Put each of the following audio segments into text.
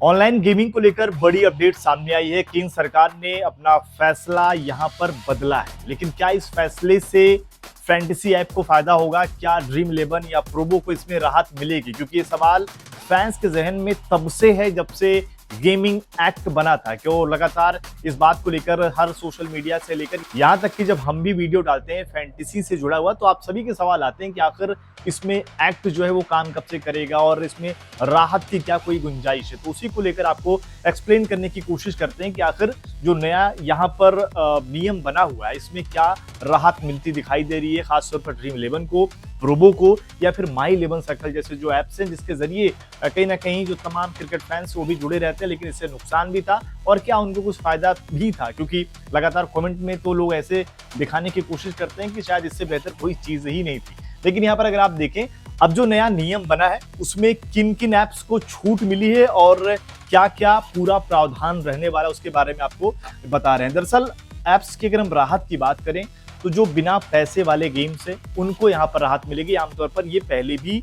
Online gaming को लेकर बड़ी अपडेट सामने आई है। केंद्र सरकार ने अपना फैसला यहां पर बदला है, लेकिन क्या इस फैसले से फैंटेसी ऐप को फायदा होगा? क्या ड्रीम 11 या प्रोबो को इसमें राहत मिलेगी? क्योंकि ये सवाल फैंस के जहन में तब से है जब से गेमिंग एक्ट बना था। क्यों लगातार इस बात को लेकर हर सोशल मीडिया से लेकर यहाँ तक कि जब हम भी वीडियो डालते हैं फैंटेसी से जुड़ा हुआ, तो आप सभी के सवाल आते हैं कि आखिर इसमें एक्ट जो है वो काम कब से करेगा और इसमें राहत की क्या कोई गुंजाइश है। तो उसी को लेकर आपको एक्सप्लेन करने की कोशिश करते हैं कि आखिर जो नया यहाँ पर नियम बना हुआ है इसमें क्या राहत मिलती दिखाई दे रही है, खासतौर पर ड्रीम 11 को, प्रोबो को या फिर माई 11 सर्कल जैसे जो ऐप्स हैं जिसके जरिए कहीं ना कहीं जो तमाम क्रिकेट फैंस वो भी जुड़े रहते हैं। लेकिन इससे नुकसान भी था और क्या उनको कुछ फायदा भी था, क्योंकि लगातार कमेंट में तो लोग ऐसे दिखाने की कोशिश करते हैं कि शायद इससे बेहतर कोई चीज ही नहीं थी। लेकिन यहाँ पर अगर आप देखें अब जो नया नियम बना है उसमें किन किन ऐप्स को छूट मिली है और क्या क्या पूरा प्रावधान रहने वाला है उसके बारे में आपको बता रहे हैं। दरअसल ऐप्स की अगर हम राहत की बात करें तो जो बिना पैसे वाले गेम्स है उनको यहाँ पर राहत मिलेगी। आमतौर पर ये पहले भी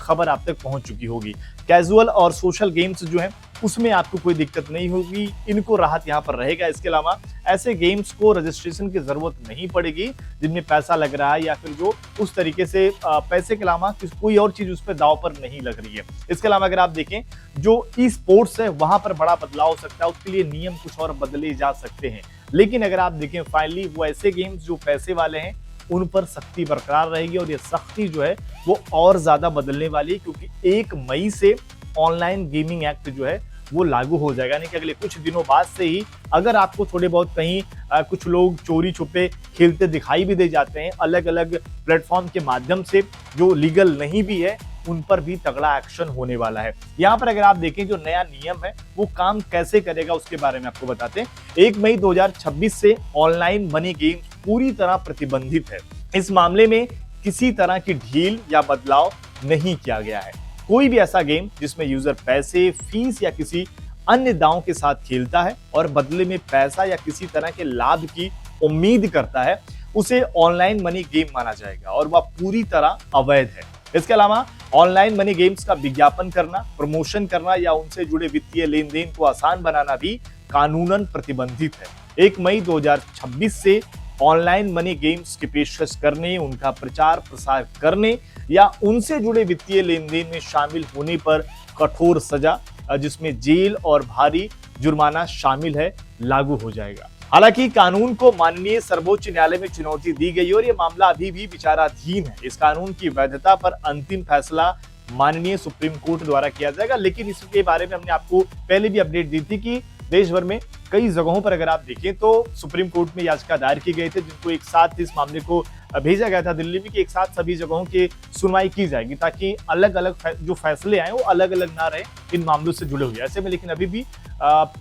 खबर आप तक पहुंच चुकी होगी। कैजुअल और सोशल गेम्स जो हैं उसमें आपको कोई दिक्कत नहीं होगी, इनको राहत यहाँ पर रहेगा। इसके अलावा ऐसे गेम्स को रजिस्ट्रेशन की जरूरत नहीं पड़ेगी जिनमें पैसा लग रहा है या फिर जो उस तरीके से पैसे के अलावा कोई और चीज उस पर दाव पर नहीं लग रही है। इसके अलावा अगर आप देखें जो ई स्पोर्ट्स है वहां पर बड़ा बदलाव हो सकता है, उसके लिए नियम कुछ और बदले जा सकते हैं। लेकिन अगर आप देखें फाइनली वो ऐसे गेम्स जो पैसे वाले हैं उन पर सख्ती बरकरार रहेगी और ये सख्ती जो है वो और ज्यादा बदलने वाली है, क्योंकि 1 मई से ऑनलाइन गेमिंग एक्ट जो है वो लागू हो जाएगा। यानी कि अगले कुछ दिनों बाद से ही अगर आपको थोड़े बहुत कहीं कुछ लोग चोरी छुपे खेलते दिखाई भी दे जाते हैं अलग अलग प्लेटफॉर्म के माध्यम से जो लीगल नहीं भी है, उन पर भी तगड़ा एक्शन होने वाला है। यहाँ पर अगर आप देखें जो नया नियम है वो काम कैसे करेगा उसके बारे में आपको बताते हैं। 1 मई 2026 से ऑनलाइन मनी गेम्स पूरी तरह प्रतिबंधित है। इस मामले में किसी तरह की ढील या बदलाव नहीं किया गया है। कोई भी ऐसा गेम जिसमें यूजर पैसे, फीस या किसी अन्य दांव के साथ खेलता है और बदले में पैसा या किसी तरह के लाभ की उम्मीद करता है उसे ऑनलाइन मनी गेम माना जाएगा और वह पूरी तरह अवैध है। इसके अलावा ऑनलाइन मनी गेम्स का विज्ञापन करना, प्रमोशन करना या उनसे जुड़े वित्तीय लेन देन को आसान बनाना भी कानूनन प्रतिबंधित है। 1 मई 2026 से ऑनलाइन मनी गेम्स की पेशकश करने, उनका प्रचार प्रसार करने या उनसे जुड़े वित्तीय लेन देन में शामिल होने पर कठोर सजा, जिसमें जेल और भारी जुर्माना शामिल है, लागू हो जाएगा। हालांकि कानून को माननीय सर्वोच्च न्यायालय में चुनौती दी गई और यह मामला अभी भी विचाराधीन है। इस कानून की वैधता पर अंतिम फैसला माननीय सुप्रीम कोर्ट द्वारा किया जाएगा। लेकिन इसके बारे में हमने आपको पहले भी अपडेट दी थी कि देश भर में कई जगहों पर अगर आप देखें तो सुप्रीम कोर्ट में याचिका दायर की गई थी, जिनको एक साथ इस मामले को भेजा गया था दिल्ली में कि एक साथ सभी जगहों की सुनवाई की जाएगी ताकि अलग अलग जो फैसले आए वो अलग अलग ना रहे इन मामलों से जुड़े हुए। ऐसे में लेकिन अभी भी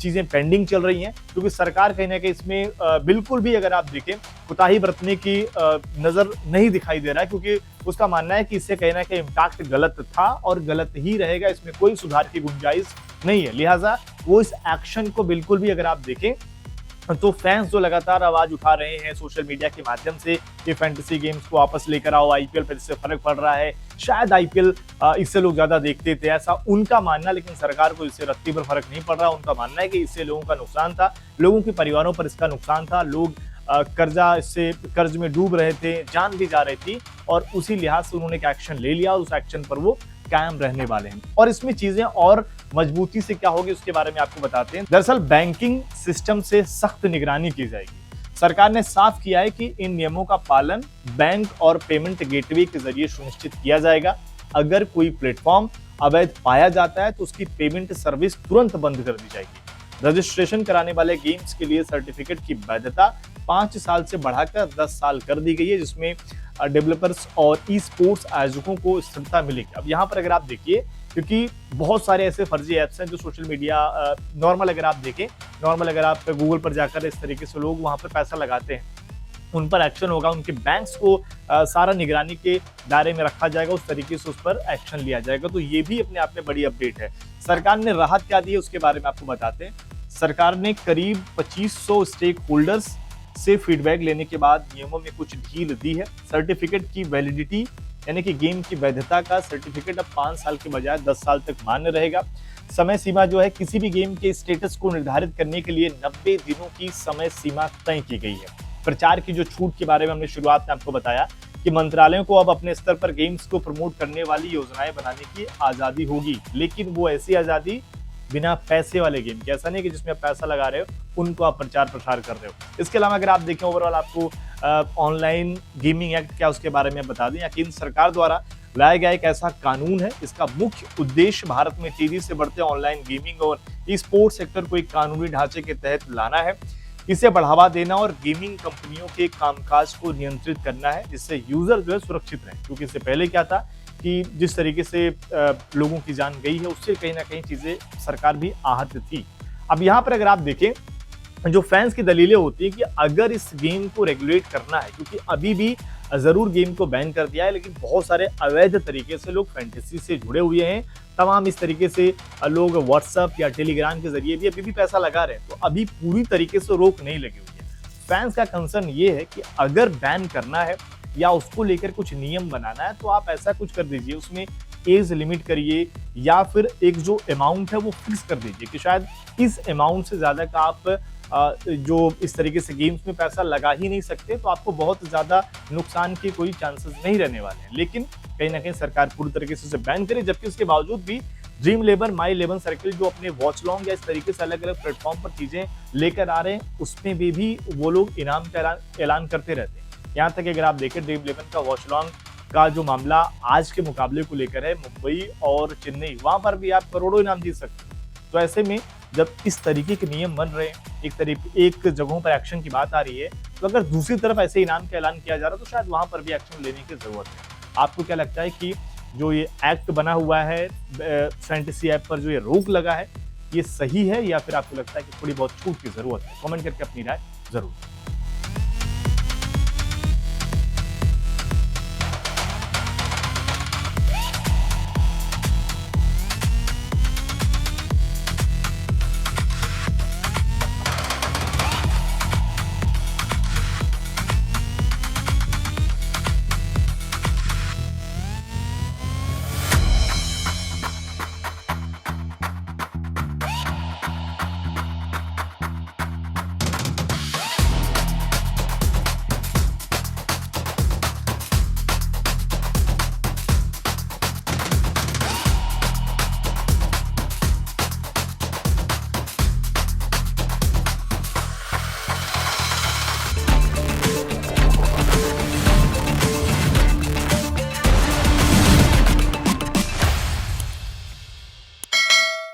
चीजें पेंडिंग चल रही हैं, क्योंकि सरकार कहीं ना कहीं इसमें बिल्कुल भी अगर आप देखें कोताही बरतने की नजर नहीं दिखाई दे रहा है, क्योंकि उसका मानना है कि इससे कहीं ना कहीं इम्पैक्ट गलत था और गलत ही रहेगा, इसमें कोई सुधार की गुंजाइश नहीं है। लिहाजा वो इस एक्शन को बिल्कुल भी अगर आप देखें तो फैंस जो लगातार आवाज उठा रहे हैं सोशल मीडिया के माध्यम से कि फैंटेसी गेम्स को वापस लेकर आओ, आईपीएल पर इससे फर्क पड़ रहा है, शायद आईपीएल इससे लोग ज्यादा देखते थे, ऐसा उनका मानना। लेकिन सरकार को इससे रत्ती पर फर्क नहीं पड़ रहा। उनका मानना है कि इससे लोगों का नुकसान था, लोगों के परिवारों पर इसका नुकसान था, लोग कर्ज में डूब रहे थे, जान भी जा रही थी और उसी लिहाज से उन्होंने एक एक्शन ले लिया और उस एक्शन पर वो कायम रहने वाले हैं। और इसमें चीजें और मजबूती से क्या होगी उसके बारे में आपको बताते हैं। दरअसल बैंकिंग सिस्टम से सख्त निगरानी की जाएगी। सरकार ने साफ किया है कि इन नियमों का पालन बैंक और पेमेंट गेटवे के जरिए सुनिश्चित किया जाएगा। अगर कोई प्लेटफॉर्म अवैध पाया जाता है तो उसकी पेमेंट सर्विस तुरंत बंद कर दी जाएगी। रजिस्ट्रेशन कराने वाले गेम्स के लिए सर्टिफिकेट की वैधता 5 साल से बढ़ाकर 10 साल कर दी गई है, जिसमें डेवलपर्स और ई स्पोर्ट्स आयोजकों को स्थिरता मिलेगी। अब यहाँ पर अगर आप देखिए, क्योंकि बहुत सारे ऐसे फर्जी ऐप्स हैं जो सोशल मीडिया नॉर्मल अगर आप देखें, नॉर्मल अगर आप गूगल पर जाकर इस तरीके से लोग वहाँ पर पैसा लगाते हैं, उन पर एक्शन होगा, उनके बैंक्स को सारा निगरानी के दायरे में रखा जाएगा, उस तरीके से उस पर एक्शन लिया जाएगा। तो ये भी अपने आप में बड़ी अपडेट है। सरकार ने राहत क्या दी है उसके बारे में आपको बताते हैं। सरकार ने करीब 2500 स्टेक होल्डर्स से फीडबैक लेने के बाद नियमों में कुछ ढील दी है। सर्टिफिकेट की वैलिडिटी यानी कि गेम की वैधता का सर्टिफिकेट अब 5 साल के बजाय 10 साल तक मान्य रहेगा। समय सीमा जो है किसी भी गेम के स्टेटस को निर्धारित करने के लिए 90 दिनों की समय सीमा तय की गई है। प्रचार की जो छूट के बारे में हमने शुरुआत में आपको बताया कि मंत्रालयों को अब अपने स्तर पर गेम्स को प्रमोट करने वाली योजनाएं बनाने की आजादी होगी, लेकिन वो ऐसी आजादी बिना पैसे वाले गेम की। ऐसा नहीं कि जिसमें आप पैसा लगा रहे हो उनको आप प्रचार प्रसार कर रहे हो। इसके अलावा अगर आप देखें ओवरऑल आपको ऑनलाइन गेमिंग एक्ट क्या उसके बारे में बता दें। केंद्र सरकार द्वारा लाया गया एक ऐसा कानून है, इसका मुख्य उद्देश्य भारत में तेजी से बढ़ते ऑनलाइन गेमिंग और ई स्पोर्ट्स सेक्टर को एक कानूनी ढांचे के तहत लाना है, इसे बढ़ावा देना और गेमिंग कंपनियों के कामकाज को नियंत्रित करना है, जिससे यूजर जो है सुरक्षित रहे। क्योंकि इससे पहले क्या था कि जिस तरीके से लोगों की जान गई है उससे कहीं ना कहीं चीजें सरकार भी आहत थी। अब यहाँ पर अगर आप देखें जो फैंस की दलीलें होती है कि अगर इस गेम को रेगुलेट करना है, क्योंकि अभी भी जरूर गेम को बैन कर दिया है लेकिन बहुत सारे अवैध तरीके से लोग फैंटेसी से जुड़े हुए हैं। तमाम इस तरीके से लोग व्हाट्सएप या टेलीग्राम के जरिए भी अभी भी पैसा लगा रहे हैं, तो अभी पूरी तरीके से रोक नहीं लगी हुई है। फैंस का कंसर्न ये है कि अगर बैन करना है या उसको लेकर कुछ नियम बनाना है तो आप ऐसा कुछ कर दीजिए, उसमें एज लिमिट करिए या फिर एक जो अमाउंट है वो फिक्स कर दीजिए कि शायद इस अमाउंट से ज्यादा का आप जो इस तरीके से गेम्स में पैसा लगा ही नहीं सकते, तो आपको बहुत ज्यादा नुकसान के कोई चांसेस नहीं रहने वाले हैं। लेकिन कहीं ना कहीं सरकार पूरी तरीके से उसे बैन करे, जबकि उसके बावजूद भी ड्रीम 11 माई 11 सर्किल जो अपने वॉच लॉन्ग या इस तरीके से अलग अलग प्लेटफॉर्म पर चीजें लेकर आ रहे हैं उसमें भी वो लोग इनाम का ऐलान करते रहते हैं। यहाँ तक अगर आप देखें ड्रीम 11 का वॉच लॉन्ग का जो मामला आज के मुकाबले को लेकर है, मुंबई और चेन्नई, वहां पर भी आप करोड़ों इनाम जीत सकते हैं। तो ऐसे में जब इस तरीके के नियम बन रहे हैं, एक जगहों पर एक्शन की बात आ रही है, तो अगर दूसरी तरफ ऐसे इनाम का ऐलान किया जा रहा है तो शायद वहां पर भी एक्शन लेने की जरूरत है। आपको क्या लगता है कि जो ये एक्ट बना हुआ है फैंटेसी ऐप पर जो ये रोक लगा है, ये सही है या फिर आपको लगता है कि थोड़ी बहुत छूट की जरूरत है? कमेंट करके अपनी राय जरूर